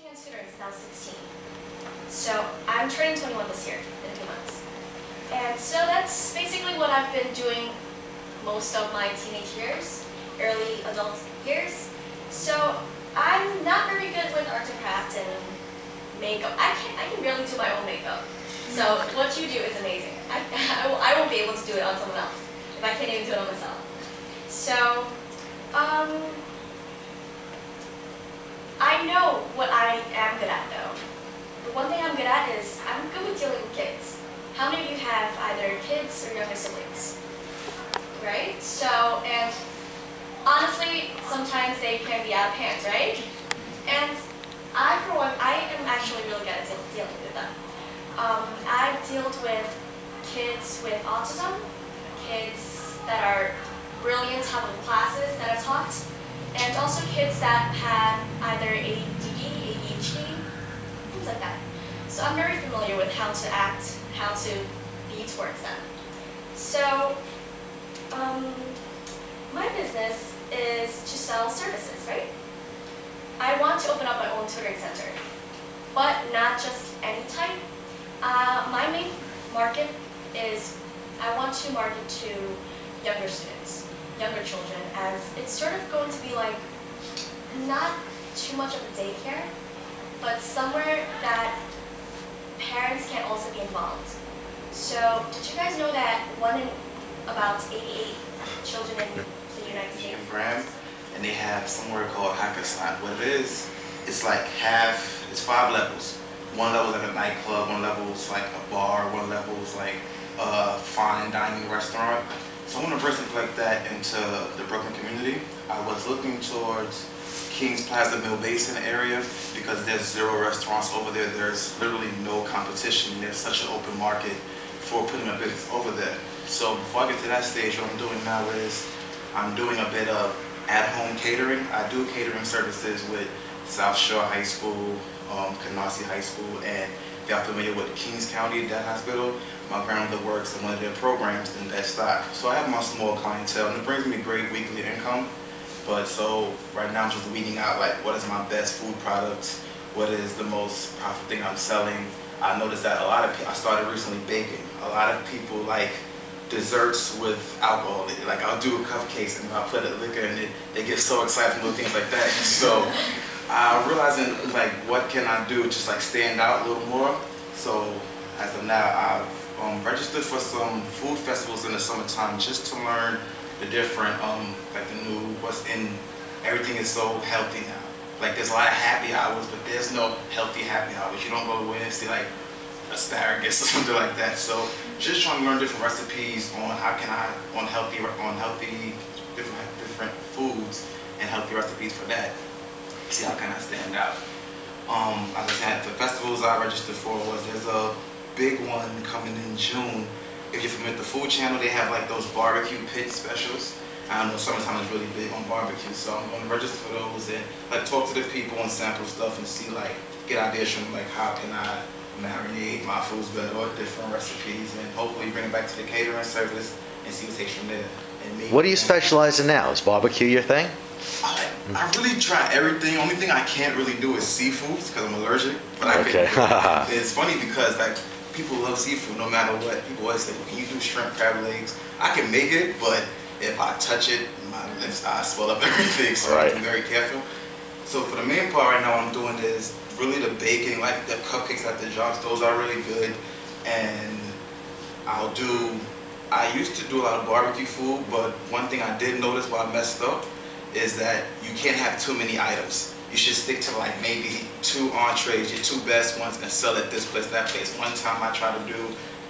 teaching and tutoring since I was 16. So I'm turning 21 this year in a few months. And so that's basically what I've been doing most of my teenage years, early adult years. So I'm not very good with art and craft and makeup. I can barely do my own makeup. So what you do is amazing. I won't be able to do it on someone else if I can't even do it on myself. So I know what I am good at though. The one thing I'm good at is I'm good with dealing with kids. How many of you have either kids or younger siblings? Right? So, and honestly, sometimes they can be out of hands, right? And I, for one, I am actually really good at dealing with them. I've dealt with kids with autism, kids that are brilliant, top of classes that I've taught, and also kids that have either ADD, ADHD, things like that. So I'm very familiar with how to act, how to be towards them. So my business is to sell services, right? I want to open up my own tutoring center, but not just any type. My main market is I want to market to younger students, younger children, as it's sort of going to be like not too much of a daycare, but somewhere that parents can also be involved. So did you guys know that one in about 88 children in the United States? And they have somewhere called Hackathon. What it is, it's like it's 5 levels. One level is like a nightclub, one level is like a bar, one level is like a fine dining restaurant. So I want to bring something like that into the Brooklyn community. I was looking towards Kings Plaza, Mill Basin area because there's 0 restaurants over there. There's literally no competition. There's such an open market for putting a business over there. So before I get to that stage, what I'm doing now is I'm doing a bit of at-home catering. I do catering services with South Shore High School, Canarsie High School, and if y'all familiar with Kings County, that hospital, my grandmother works in one of their programs in that stock. So I have my small clientele, and it brings me great weekly income. But so right now I'm just weeding out like what is my best food products, what is the most profitable thing I'm selling. I noticed that a lot of people, I started recently baking. A lot of people like desserts with alcohol. Like I'll do cupcakes and I'll put a liquor in it. They get so excited from little things like that. So I'm realizing like what can I do just like stand out a little more. So as of now, I've registered for some food festivals in the summertime just to learn the different like the new what's in. Everything is so healthy now. Like there's a lot of happy hours, but there's no healthy happy hours. You don't go away and see like asparagus or something like that. So just trying to learn different recipes on how can I on healthy different foods and healthy recipes for that. See how can I stand out. As I said, the festivals I registered for there's a big one coming in June. If you're familiar with the Food Channel, they have like those barbecue pit specials. I don't know, summertime is really big on barbecue, so I'm going to register for those and like talk to the people and sample stuff and see like get ideas from like how can I marinate my foods better or different recipes and hopefully bring it back to the catering service and see what takes from there. And what do you specialize in now? Is barbecue your thing? I really try everything. Only thing I can't really do is seafoods because I'm allergic. But okay. It's funny because like people love seafood no matter what. People always say, well, can you do shrimp, crab legs? I can make it, but if I touch it, my lips, I swell up everything. So right. I'm very careful. So for the main part right now, what I'm doing is really the baking, like the cupcakes at the jobs. Those are really good. And I used to do a lot of barbecue food, but one thing I did notice while I messed up is that you can't have too many items. You should stick to like maybe 2 entrees, your 2 best ones, and sell at this place, that place. One time I tried to do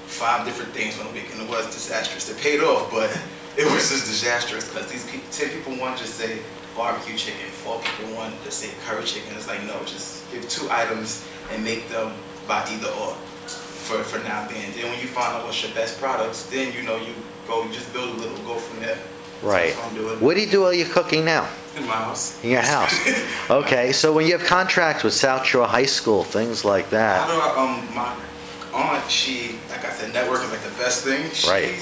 5 different things one week, and it was disastrous. It paid off, but it was just disastrous because these people, 10 people want to just say barbecue chicken, 4 people want to say curry chicken. It's like, no, just give 2 items and make them by either or for now and then. Then when you find out what's your best products, then you know you just build a little, go from there. Right. What do you do while you're cooking now? In my house. In your house. Okay, so when you have contracts with South Shore High School, things like that. My aunt, she, like I said, networking is like the best thing. Right.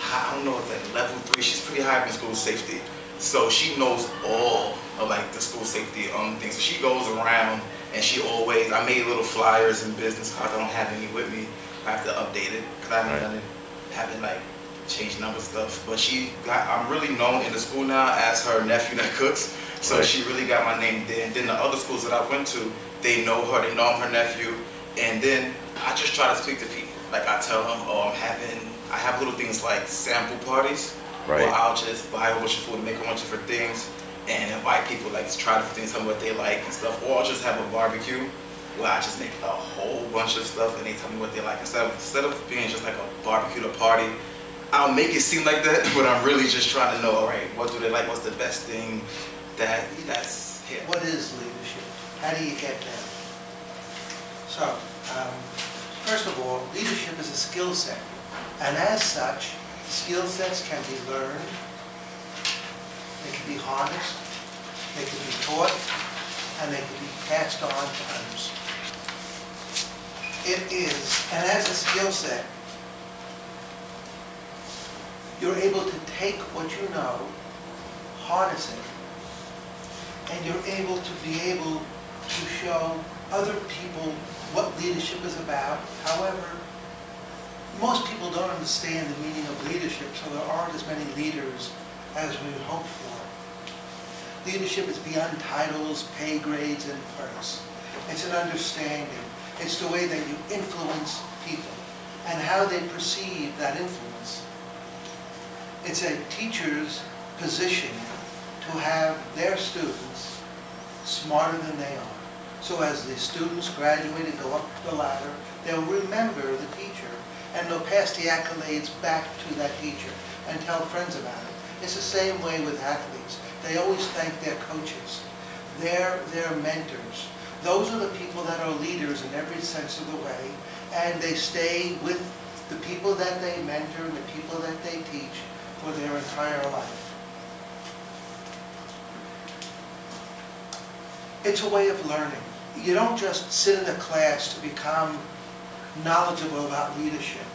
I don't know, it's like level 3. She's pretty high in school safety. So she knows all of like the school safety things. So she goes around And she always, I made little flyers and business cards. I don't have any with me. I have to update it because I haven't done it, haven't like changed number stuff. But I'm really known in the school now as her nephew that cooks. So Right. she really got my name there. And then the other schools that I went to, they know her, they know I'm her nephew. And then I just try to speak to people. Like I tell them, oh, I have little things like sample parties. Right. Where I'll just buy a bunch of food and make a bunch of different things and invite people like to try different things, tell them what they like and stuff. Or I'll just have a barbecue where I just make a whole bunch of stuff and they tell me what they like. Instead of being just like a barbecue or party, I'll make it seem like that, but I'm really just trying to know, all right, what do they like? What's the best thing that's here? What is leadership? How do you get there? So, first of all, leadership is a skill set. And as such, skill sets can be learned, they can be harnessed, they can be taught, and they can be passed on to others. It is, and as a skill set, you're able to take what you know, harness it, and you're able to show other people what leadership is about. However, most people don't understand the meaning of leadership, so there aren't as many leaders as we would hope for. Leadership is beyond titles, pay grades, and perks. It's an understanding. It's the way that you influence people and how they perceive that influence. It's a teacher's position to have their students smarter than they are. So as the students graduate and go up the ladder, they'll remember the teacher and they'll pass the accolades back to that teacher and tell friends about it. It's the same way with athletes. They always thank their coaches, their mentors. Those are the people that are leaders in every sense of the way, and they stay with the people that they mentor and the people that they teach for their entire life. It's a way of learning. You don't just sit in a class to become knowledgeable about leadership.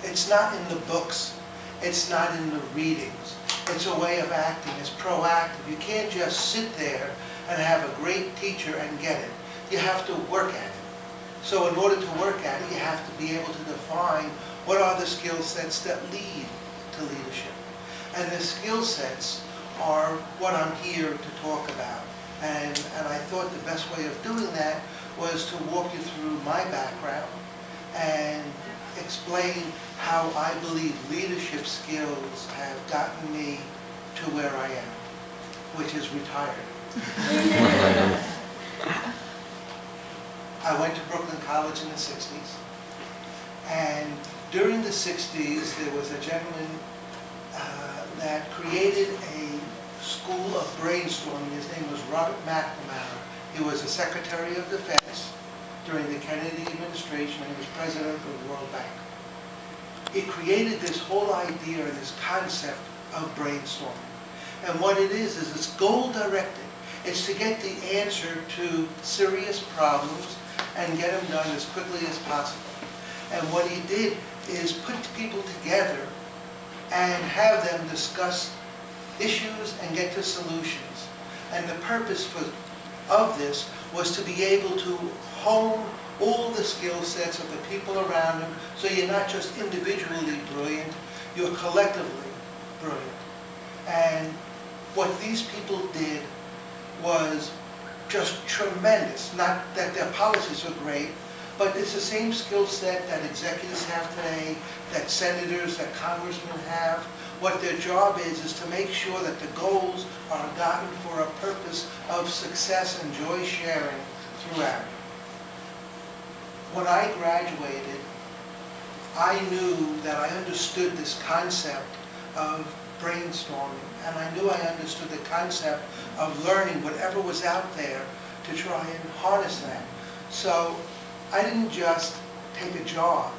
It's not in the books. It's not in the readings. It's a way of acting. It's proactive. You can't just sit there and have a great teacher and get it. You have to work at it. So in order to work at it, you have to be able to define what are the skill sets that lead to leadership. And the skill sets are what I'm here to talk about. And I thought the best way of doing that was to walk you through my background and explain how I believe leadership skills have gotten me to where I am, which is retired. I went to Brooklyn College in the 60s, and during the 60s there was a gentleman that created a school of brainstorming. His name was Robert McNamara. He was the Secretary of Defense during the Kennedy administration, and he was president of the World Bank. He created this whole idea and this concept of brainstorming. And what it is it's goal-directed. It's to get the answer to serious problems and get them done as quickly as possible. And what he did is put people together and have them discuss issues and get to solutions. And the purpose of this was to be able to hone all the skill sets of the people around them, so you're not just individually brilliant, you're collectively brilliant. And what these people did was just tremendous. Not that their policies were great, but it's the same skill set that executives have today, that senators, that congressmen have. What their job is to make sure that the goals are gotten for a purpose of success and joy sharing throughout. When I graduated, I knew that I understood this concept of brainstorming, and I knew I understood the concept of learning whatever was out there to try and harness that. So I didn't just take a job.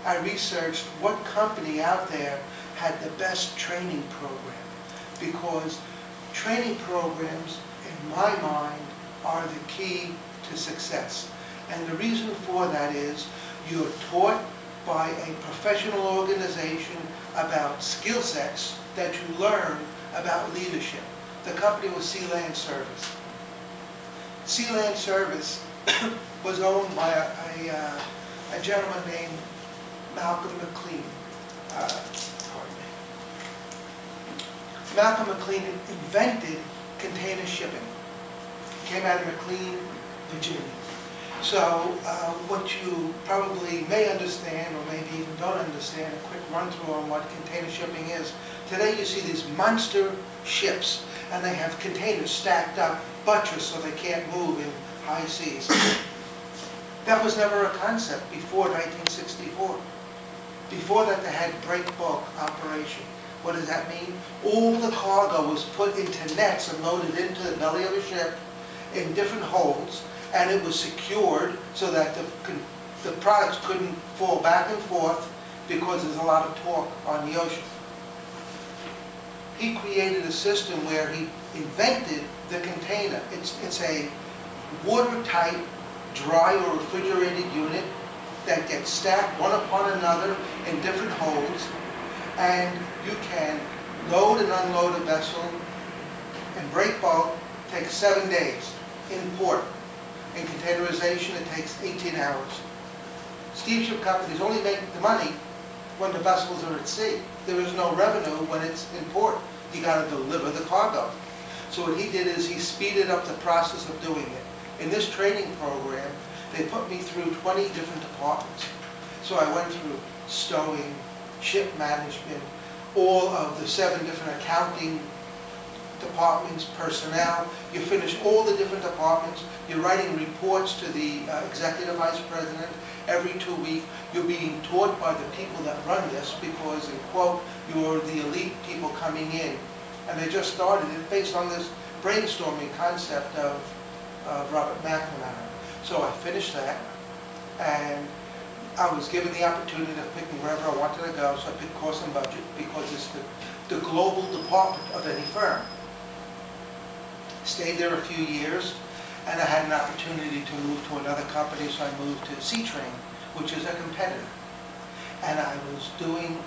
I researched what company out there had the best training program, because training programs, in my mind, are the key to success. And the reason for that is you're taught by a professional organization about skill sets that you learn about leadership. The company was Sealand Service. Sealand Service was owned by a gentleman named Malcolm McLean. Pardon me. Malcolm McLean invented container shipping. Came out of McLean, Virginia. So what you probably may understand, or maybe even don't understand, a quick run-through on what container shipping is. Today you see these monster ships, and they have containers stacked up, buttressed so they can't move in high seas. That was never a concept before 1964. Before that, they had break bulk operation. What does that mean? All the cargo was put into nets and loaded into the belly of a ship in different holds, and it was secured so that the products couldn't fall back and forth because there's a lot of torque on the ocean. He created a system where he invented the container. It's a watertight, dry or refrigerated unit that gets stacked one upon another in different holds, and you can load and unload a vessel and break bulk. Takes 7 days in port. In containerization, it takes 18 hours. Steamship companies only make the money when the vessels are at sea. There is no revenue when it's in port. You got to deliver the cargo. So what he did is he speeded up the process of doing it. In this training program, they put me through 20 different departments. So I went through stowing, ship management, all of the 7 different accounting departments, personnel. You finish all the different departments. You're writing reports to the executive vice president every 2 weeks. You're being taught by the people that run this because, in quote, you're the elite people coming in. And they just started it based on this brainstorming concept of Robert McNamara. So I finished that, and I was given the opportunity of picking wherever I wanted to go. So I picked Cost and Budget because it's the global department of any firm. Stayed there a few years, and I had an opportunity to move to another company, so I moved to C-Train, which is a competitor. And I was doing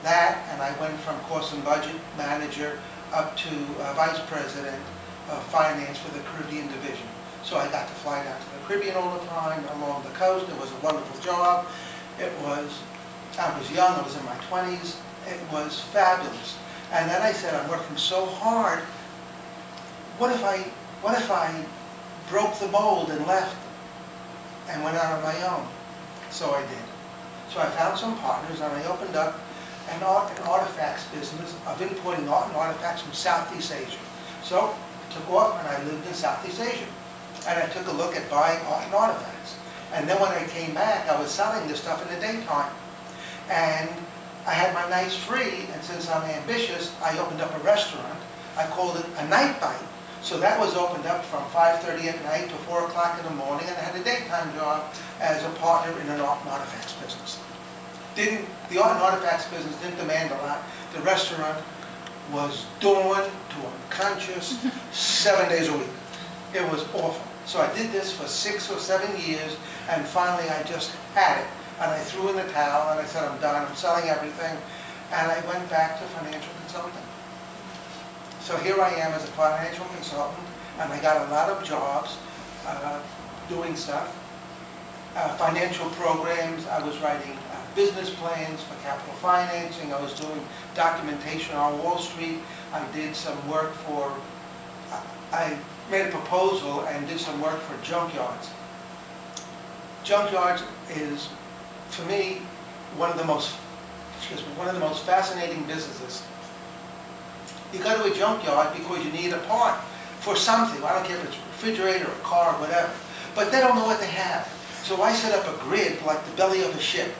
that, and I went from Cost and Budget manager up to vice president of finance for the Caribbean division. So I got to fly down to the Caribbean all the time, along the coast. It was a wonderful job. I was young, I was in my 20s. It was fabulous. And then I said, I'm working so hard. What if I broke the mold and left and went out on my own? So I did. So I found some partners, and I opened up an art and artifacts business of importing art and artifacts from Southeast Asia. So it took off, and I lived in Southeast Asia. And I took a look at buying art and artifacts. And then when I came back, I was selling this stuff in the daytime. And I had my nights free, and since I'm ambitious, I opened up a restaurant. I called it a Night Bite. So that was opened up from 5:30 at night to 4 o'clock in the morning, and I had a daytime job as a partner in an art and artifacts business. The art and artifacts business didn't demand a lot. The restaurant was dawn to unconscious 7 days a week. It was awful. So I did this for 6 or 7 years, and finally I just had it. And I threw in the towel, and I said, I'm done, I'm selling everything. And I went back to financial consulting. So here I am as a financial consultant, and I got a lot of jobs doing stuff. Financial programs, I was writing business plans for capital financing, I was doing documentation on Wall Street, I did some work for, I made a proposal and did some work for junkyards. Junkyards is, for me, one of the most fascinating businesses. You go to a junkyard because you need a part for something. I don't care if it's a refrigerator, a car, whatever. But they don't know what they have. So I set up a grid like the belly of a ship.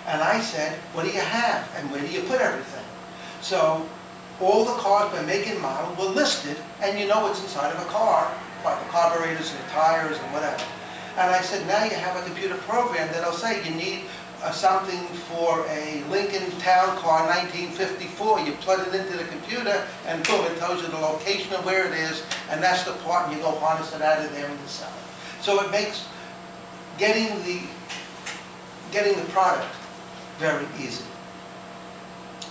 And I said, what do you have? And where do you put everything? So all the cars by make and model were listed, and you know what's inside of a car, like the carburetors and the tires and whatever. And I said, now you have a computer program that'll say you need something for a Lincoln Town Car 1954. You plug it into the computer, and boom, it tells you the location of where it is, and that's the part, and you go harness it out of there and you sell it. So it makes getting the product very easy.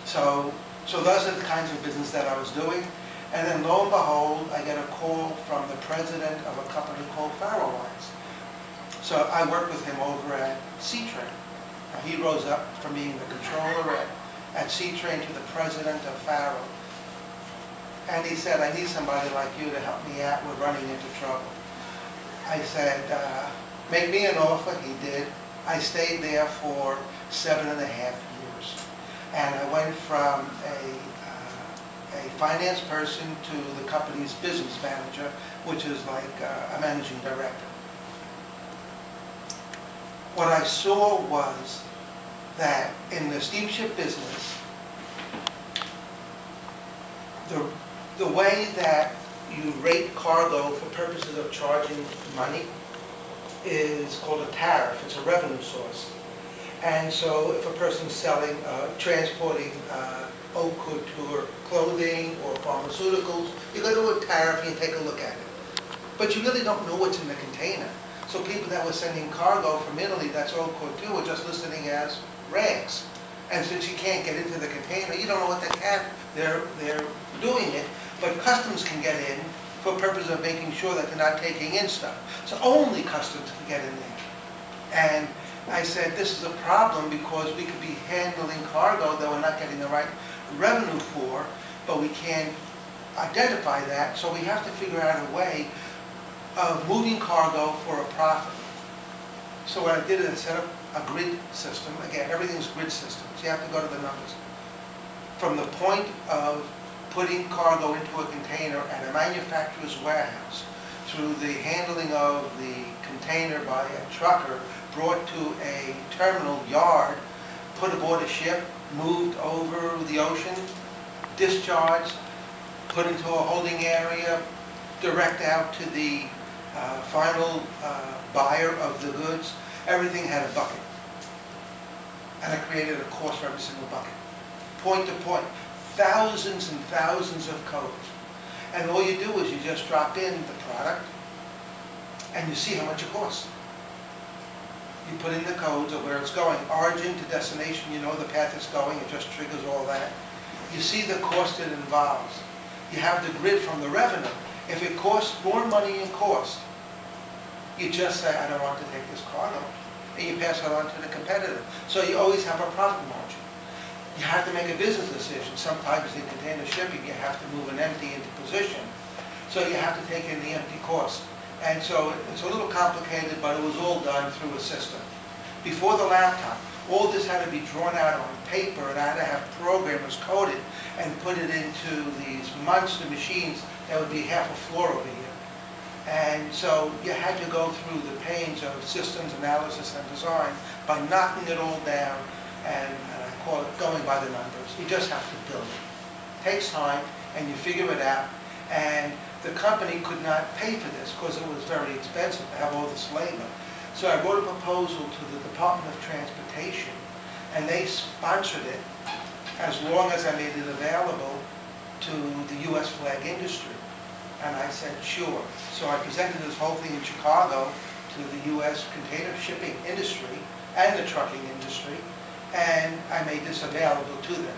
So those are the kinds of business that I was doing. And then lo and behold, I get a call call from the president of a company called Faro Lines. So I worked with him over at C-Train. He rose up from being the controller at C-Train to the president of Faro. And he said, I need somebody like you to help me out. We're running into trouble. I said, make me an offer. He did. I stayed there for 7.5 years. And I went from a finance person to the company's business manager, which is like a managing director. What I saw was that in the steamship business, the way that you rate cargo for purposes of charging money is called a tariff. It's a revenue source. And so if a person's selling, transporting haute couture clothing or pharmaceuticals, you go to a tariff and you take a look at it. But you really don't know what's in the container. So people that were sending cargo from Italy that's haute couture were just listing as rags. And since you can't get into the container, you don't know what they're doing it. But customs can get in for purpose of making sure that they're not taking in stuff. So only customs can get in there. And I said, this is a problem because we could be handling cargo that we're not getting the right revenue for, but we can't identify that, so we have to figure out a way of moving cargo for a profit. So what I did is I set up a grid system. Again, everything's grid systems. You have to go to the numbers. From the point of putting cargo into a container at a manufacturer's warehouse, through the handling of the container by a trucker, brought to a terminal yard, put aboard a ship, moved over the ocean, discharged, put into a holding area, direct out to the final buyer of the goods. Everything had a bucket. And I created a cost for every single bucket. Point to point. Thousands and thousands of codes. And all you do is you just drop in the product and you see how much it costs. You put in the codes of where it's going. Origin to destination, you know the path it's going. It just triggers all that. You see the cost it involves. You have the grid from the revenue. If it costs more money in cost, you just say, I don't want to take this cargo. And you pass it on to the competitor. So you always have a profit margin. You have to make a business decision. Sometimes in container shipping, you have to move an empty into position. So you have to take in the empty cost. And so it's a little complicated, but it was all done through a system. Before the laptop, all this had to be drawn out on paper, and I had to have programmers code it and put it into these monster machines that would be half a floor over here. And so you had to go through the pains of systems analysis and design by knocking it all down, and I call it going by the numbers. You just have to build it. It takes time, and you figure it out. And the company could not pay for this because it was very expensive to have all this labor. So I wrote a proposal to the Department of Transportation, and they sponsored it as long as I made it available to the U.S. flag industry. And I said, sure. So I presented this whole thing in Chicago to the U.S. container shipping industry and the trucking industry, and I made this available to them.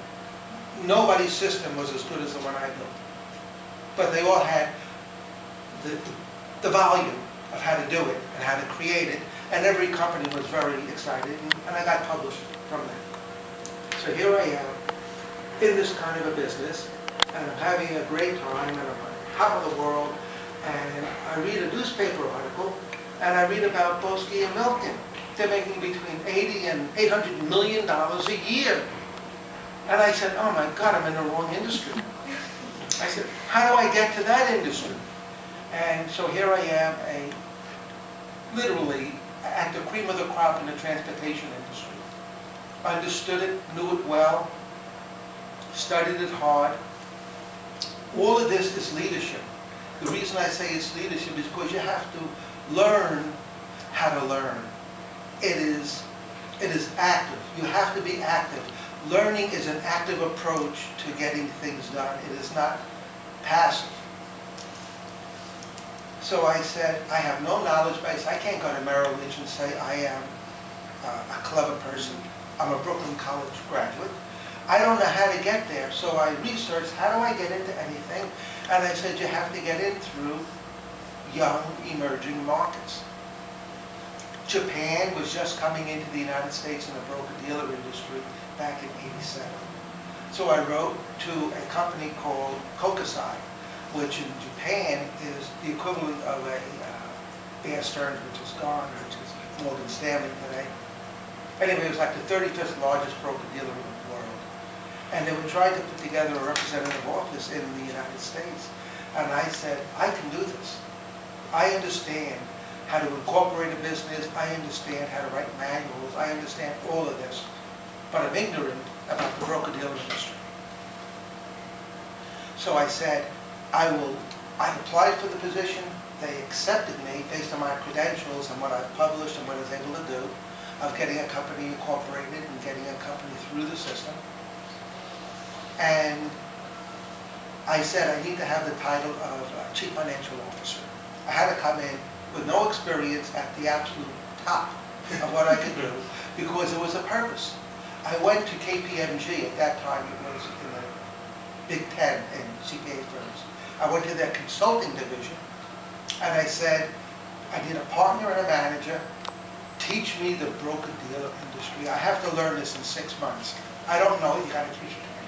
Nobody's system was as good as the one I built. But they all had the volume of how to do it and how to create it, and every company was very excited, and I got published from that. So here I am in this kind of a business, and I'm having a great time, and I'm on top of the world, and I read a newspaper article, and I read about Boesky and Milken. They're making between $80 and $800 million a year. And I said, oh my God, I'm in the wrong industry. I said, how do I get to that industry? And so here I am, literally at the cream of the crop in the transportation industry. Understood it, knew it well, studied it hard. All of this is leadership. The reason I say it's leadership is because you have to learn how to learn. It is active. You have to be active. Learning is an active approach to getting things done. It is not passive. So I said, I have no knowledge base. I can't go to Merrill Lynch and say I am a clever person. I'm a Brooklyn College graduate. I don't know how to get there. So I researched, how do I get into anything? And I said, you have to get in through young, emerging markets. Japan was just coming into the United States in the broker-dealer industry back in '87. So I wrote to a company called Kokusai, which in Japan is the equivalent of a Bear Stearns, which is gone, which is Morgan Stanley today. Anyway, it was like the 35th largest broker-dealer in the world. And they were trying to put together a representative office in the United States. And I said, I can do this. I understand how to incorporate a business. I understand how to write manuals. I understand all of this. But I'm ignorant about the broker-dealer industry. So I said, I applied for the position. They accepted me based on my credentials and what I've published and what I was able to do of getting a company incorporated and getting a company through the system. And I said I need to have the title of Chief Financial Officer. I had to come in with no experience at the absolute top of what I could do because there was a purpose. I went to KPMG. At that time it was in the Big Ten in CPA firms. I went to their consulting division and I said, I need a partner and a manager. Teach me the broker-dealer industry. I have to learn this in 6 months. I don't know, you got to teach it to me.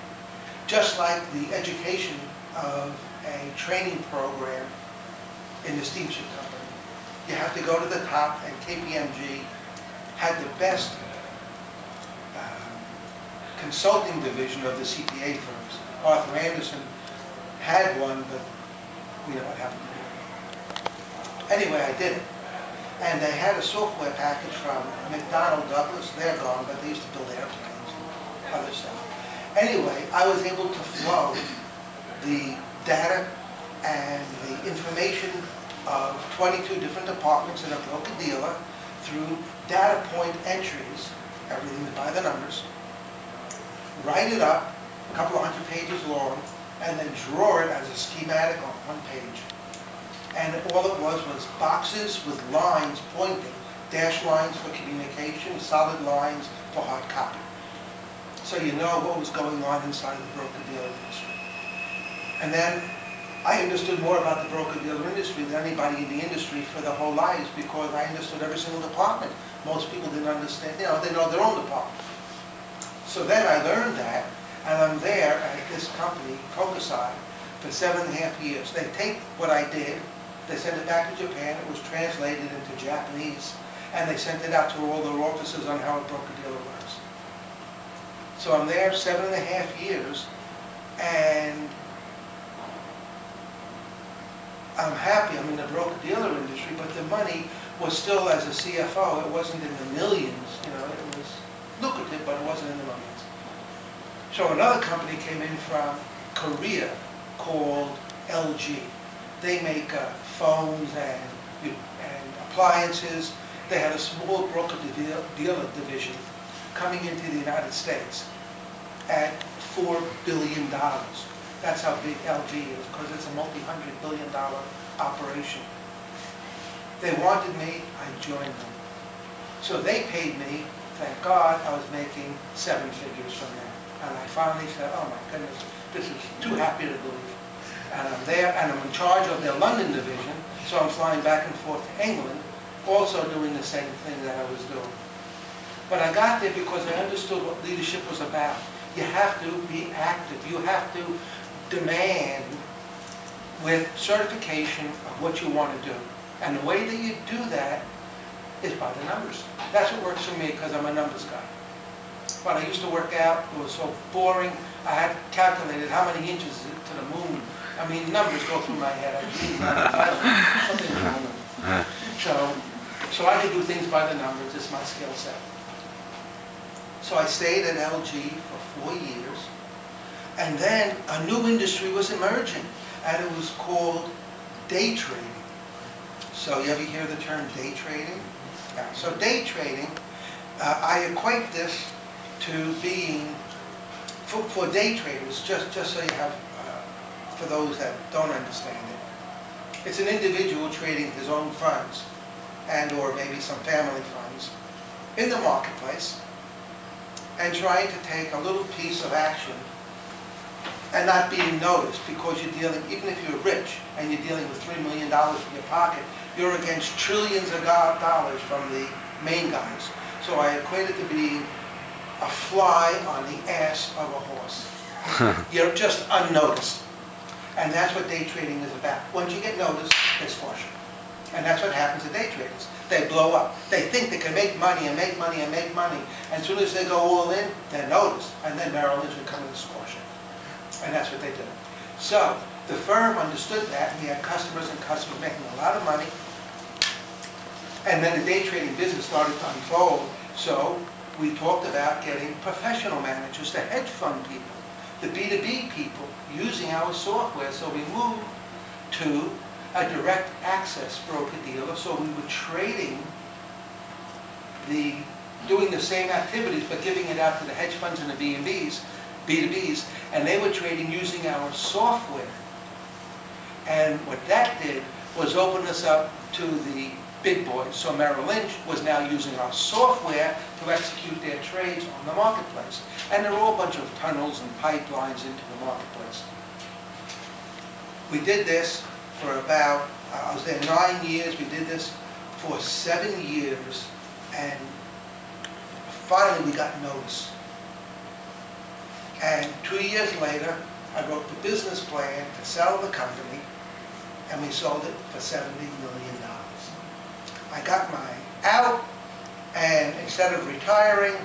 Just like the education of a training program in the steamship company. You have to go to the top, and KPMG had the best consulting division of the CPA firms. Arthur Andersen had one, but we know what happened to it. Anyway, I did it. And they had a software package from McDonnell Douglas. They're gone, but they used to build airplanes and other stuff. Anyway, I was able to flow the data and the information of 22 different departments in a broker-dealer through data point entries, everything is by the numbers, write it up, a couple of 100 pages long, and then draw it as a schematic on one page. And all it was boxes with lines pointing, dashed lines for communication, solid lines for hard copy. So you know what was going on inside the broker-dealer industry. And then I understood more about the broker-dealer industry than anybody in the industry for their whole lives because I understood every single department. Most people didn't understand, they know their own department. So then I learned that, and I'm there at this company, Kokusai, for 7.5 years. They take what I did, they sent it back to Japan, it was translated into Japanese, and they sent it out to all their offices on how a broker-dealer works. So I'm there 7.5 years, and I'm happy. I'm in the broker-dealer industry, but the money was still, as a CFO, it wasn't in the millions. You know, it was lucrative, but it wasn't in the millions. So another company came in from Korea called LG. They make phones and appliances. They had a small broker-dealer division coming into the United States at $4 billion. That's how big LG is, because it's a multi-hundred-billion-dollar operation. They wanted me, I joined them. So they paid me, thank God, I was making 7 figures from them. And I finally said, oh my goodness, this is too happy to believe. And I'm there, and I'm in charge of their London division, so I'm flying back and forth to England, also doing the same thing that I was doing. But I got there because I understood what leadership was about. You have to be active. You have to demand with certification of what you want to do. And the way that you do that is by the numbers. That's what works for me because I'm a numbers guy. When I used to work out, it was so boring. I had calculated how many inches is it to the moon. I mean, numbers go through my head. Something wrong. So I could do things by the numbers. It's my skill set. So I stayed at LG for 4 years. And then a new industry was emerging, and it was called day trading. So you ever hear the term day trading? Yeah. So day trading, I equate this to being, for day traders, just so you have, for those that don't understand it, it's an individual trading his own funds and or maybe some family funds in the marketplace and trying to take a little piece of action and not being noticed, because you're dealing, even if you're rich and you're dealing with $3 million in your pocket, you're against trillions of dollars from the main guys. So I equate it to being a fly on the ass of a horse. You're just unnoticed. And that's what day trading is about. Once you get noticed, they squash you. And that's what happens to day traders. They blow up. They think they can make money and make money and make money. And as soon as they go all in, they're noticed. And then Merrill Lynch will come in and squash it. And that's what they do. So the firm understood that. We had customers and customers making a lot of money. And then the day trading business started to unfold. So we talked about getting professional managers, the hedge fund people, the B2B people using our software. So we moved to a direct access broker-dealer. So we were trading doing the same activities, but giving it out to the hedge funds and the B2Bs, and they were trading using our software. And what that did was open us up to the big boys. So Merrill Lynch was now using our software to execute their trades on the marketplace. And there were all a bunch of tunnels and pipelines into the marketplace. We did this for about, I was there 9 years, we did this for 7 years, and finally we got notice. And 2 years later, I wrote the business plan to sell the company, and we sold it for $70 million. I got my out, and instead of retiring,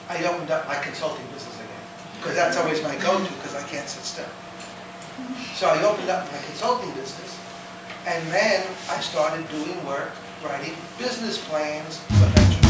I opened up my consulting business again, because that's always my go-to, because I can't sit still. So I opened up my consulting business, and then I started doing work, writing business plans for venture